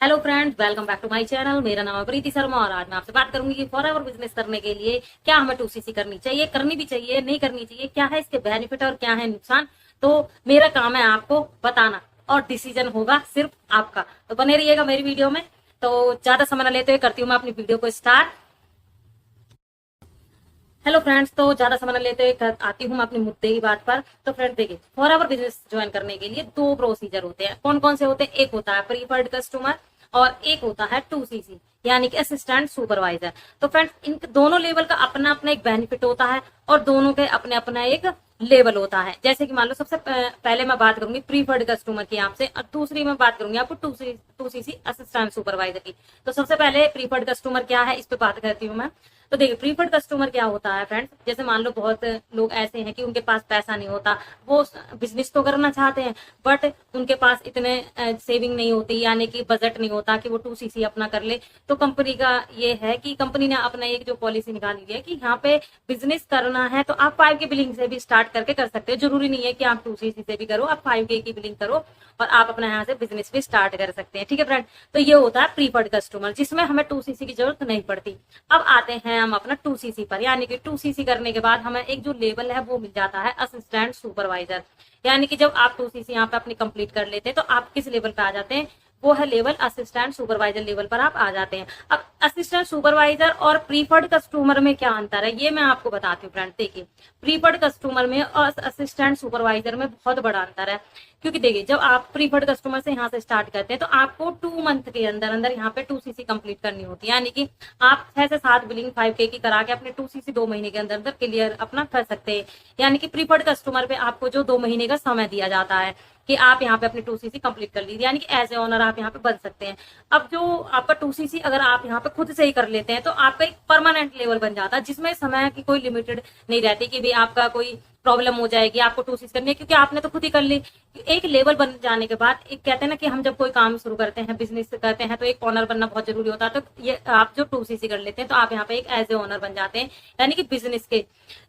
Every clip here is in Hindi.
Hello friends, welcome back to my channel. मेरा नाम है प्रीति शर्मा और आज मैं आपसे बात करूंगी कि फॉरएवर बिजनेस करने के लिए क्या हमें 2सीसी करनी चाहिए, करनी भी चाहिए, नहीं करनी चाहिए, क्या है इसके बेनिफिट और क्या है नुकसान। तो मेरा काम है आपको बताना और डिसीजन होगा सिर्फ आपका। तो बने रहिएगा मेरी वीडियो में। तो ज्यादा समय न लेते हुए करती हूँ मैं अपनी वीडियो को स्टार्ट। हेलो फ्रेंड्स, तो ज्यादा समय न लेते हुए आती हूँ मैं अपने मुद्दे की बात पर। तो फ्रेंड्स देखिए, फॉरएवर बिजनेस ज्वाइन करने के लिए दो प्रोसीजर होते हैं। कौन कौन से होते हैं? एक होता है प्रीफर्ड कस्टमर और एक होता है 2सीसी यानी कि असिस्टेंट सुपरवाइजर। तो फ्रेंड्स इन दोनों लेवल का अपना अपना एक बेनिफिट होता है और दोनों के अपने अपना एक लेवल होता है। जैसे कि मान लो सबसे पहले मैं बात करूंगी प्रीफर्ड कस्टमर की आपसे और दूसरी मैं बात करूंगी आपको 2सीसी असिस्टेंट सुपरवाइजर की। तो सबसे पहले प्रीफर्ड कस्टमर क्या है इस पे बात करती हूँ मैं। तो देखिए, प्रीफर्ड कस्टमर क्या होता है फ्रेंड्स, जैसे मान लो बहुत लोग ऐसे हैं कि उनके पास पैसा नहीं होता, वो बिजनेस तो करना चाहते हैं बट उनके पास इतने सेविंग नहीं होती, यानी कि बजट नहीं होता कि वो 2सीसी अपना कर ले। तो कंपनी का ये है कि कंपनी ने अपना एक जो पॉलिसी निकाली है कि यहाँ पे बिजनेस करना है तो आप 5 के बिलिंग से भी स्टार्ट करके कर सकते हो। जरूरी नहीं है कि आप 2सीसी से भी करो, आप 5 की बिलिंग करो और आप अपना यहाँ से बिजनेस भी स्टार्ट कर सकते हैं। ठीक है फ्रेंड, तो ये होता है प्रीफर्ड कस्टमर जिसमें हमें 2सीसी की जरूरत नहीं पड़ती। अब आते हैं हम अपना 2सीसी पर, यानी कि 2सीसी करने के बाद हमें एक जो लेवल है वो मिल जाता है असिस्टेंट सुपरवाइजर। यानी कि जब आप 2सीसी यहाँ पे अपनी कंप्लीट कर लेते हैं तो आप किस लेवल पे आ जाते हैं? वो है लेवल असिस्टेंट सुपरवाइजर लेवल पर आप आ जाते हैं। अब असिस्टेंट सुपरवाइजर और प्रीफर्ड कस्टमर में क्या अंतर है ये मैं आपको बताती हूँ फ्रेंड। देखिए, प्रीफर्ड कस्टमर में और असिस्टेंट सुपरवाइजर में बहुत बड़ा अंतर है। क्योंकि देखिए, जब आप प्रीफर्ड कस्टमर से यहाँ से स्टार्ट करते हैं तो आपको 2 मंथ के अंदर अंदर यहाँ पे 2सीसी कंप्लीट करनी होती है। यानी कि आप 6 से 7 बिलिंग 5K की करा के अपने 2सीसी 2 महीने के अंदर अंदर क्लियर अपना कर सकते हैं। यानी कि प्रीफर्ड कस्टमर पे आपको जो 2 महीने का समय दिया जाता है कि आप यहाँ पे अपनी 2सीसी कंप्लीट कर लीजिए, यानी कि एज ए ओनर आप यहाँ पे बन सकते हैं। अब जो आपका 2सीसी अगर आप यहाँ पे खुद से ही कर लेते हैं तो आपका एक परमानेंट लेवल बन जाता है जिसमें समय की कोई लिमिटेड नहीं रहती कि भाई आपका कोई प्रॉब्लम हो जाएगी आपको 2सीसी करनी है, क्योंकि आपने तो खुद ही कर ली। एक लेवल बन जाने के बाद एक कहते हैं ना कि हम जब कोई काम शुरू करते हैं, बिजनेस करते हैं तो एक ओनर बनना बहुत जरूरी होता है। तो ये आप जो 2सीसी कर लेते हैं तो आप यहाँ पे एक एज ए ओनर बन जाते हैं, यानी कि बिजनेस के।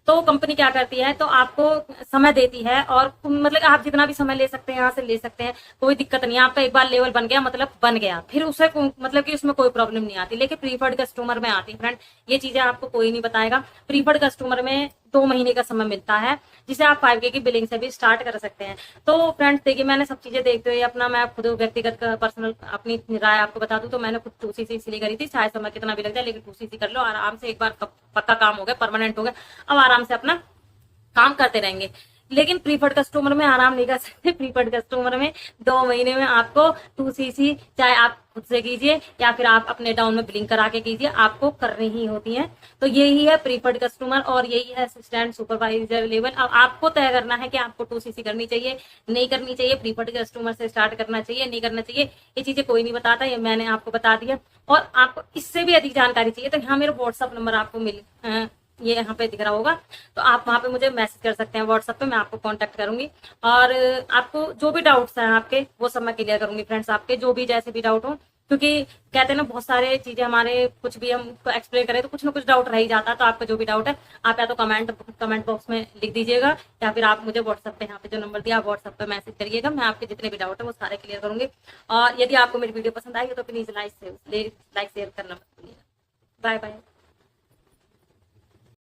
तो कंपनी क्या करती है, तो आपको समय देती है और मतलब आप जितना भी समय ले सकते हैं यहाँ से ले सकते हैं, कोई दिक्कत नहीं है। आपका एक बार लेवल बन गया मतलब बन गया, फिर उसे मतलब कि उसमें कोई प्रॉब्लम नहीं आती। लेकिन प्रीफर्ड कस्टमर में आती है फ्रेंड, ये चीजें आपको कोई नहीं बताएगा। प्रीफर्ड कस्टमर में 2 महीने का समय मिलता है जिसे आप 5K की बिलिंग से भी स्टार्ट कर सकते हैं। तो फ्रेंड्स देखिए, मैंने सब चीजें देखते हुए अपना मैं खुद व्यक्तिगत पर्सनल अपनी राय आपको बता दूं तो मैंने खुद 2सीसी इसलिए करी थी, चाहे समय कितना भी लग जाए लेकिन 2सीसी कर लो आराम से। एक बार पक्का काम हो गया, परमानेंट हो गया, अब आराम से अपना काम करते रहेंगे। लेकिन प्रीफर्ड कस्टमर में आराम नहीं कर सकते। प्रीफर्ड कस्टमर में 2 महीने में आपको 2सीसी चाहे आप खुद से कीजिए या फिर आप अपने डाउन में बिलिंग करा के कीजिए, आपको करनी ही होती है। तो यही है प्रीफर्ड कस्टमर और यही है असिस्टेंट सुपरवाइजर लेवल। अब आपको तय करना है कि आपको 2सीसी करनी चाहिए, नहीं करनी चाहिए, प्रीफर्ड कस्टमर से स्टार्ट करना चाहिए, नहीं करना चाहिए। ये चीजें कोई नहीं बताता, ये मैंने आपको बता दिया। और आपको इससे भी अधिक जानकारी चाहिए तो यहाँ मेरा व्हाट्सअप नंबर आपको ये यहाँ पे दिख रहा होगा, तो आप वहां पे मुझे मैसेज कर सकते हैं व्हाट्सएप पे, मैं आपको कांटेक्ट करूंगी और आपको जो भी डाउट्स हैं आपके वो सब मैं क्लियर करूंगी फ्रेंड्स। आपके जो भी जैसे भी डाउट हो, क्योंकि कहते हैं ना बहुत सारे चीजें हमारे कुछ भी हम एक्सप्लेन करें तो कुछ ना कुछ डाउट रह ही जाता है। तो आपका जो भी डाउट है आप या तो कमेंट बॉक्स में लिख दीजिएगा या फिर आप मुझे व्हाट्सएप पे यहाँ पे जो नंबर दिया आप व्हाट्सएप पे मैसेज करिएगा, मैं आपके जितने भी डाउट है वो सारे क्लियर करूंगी। और यदि आपको मेरी वीडियो पसंद आई हो तो प्लीज लाइक शेयर करना मत भूलिएगा। Bye bye.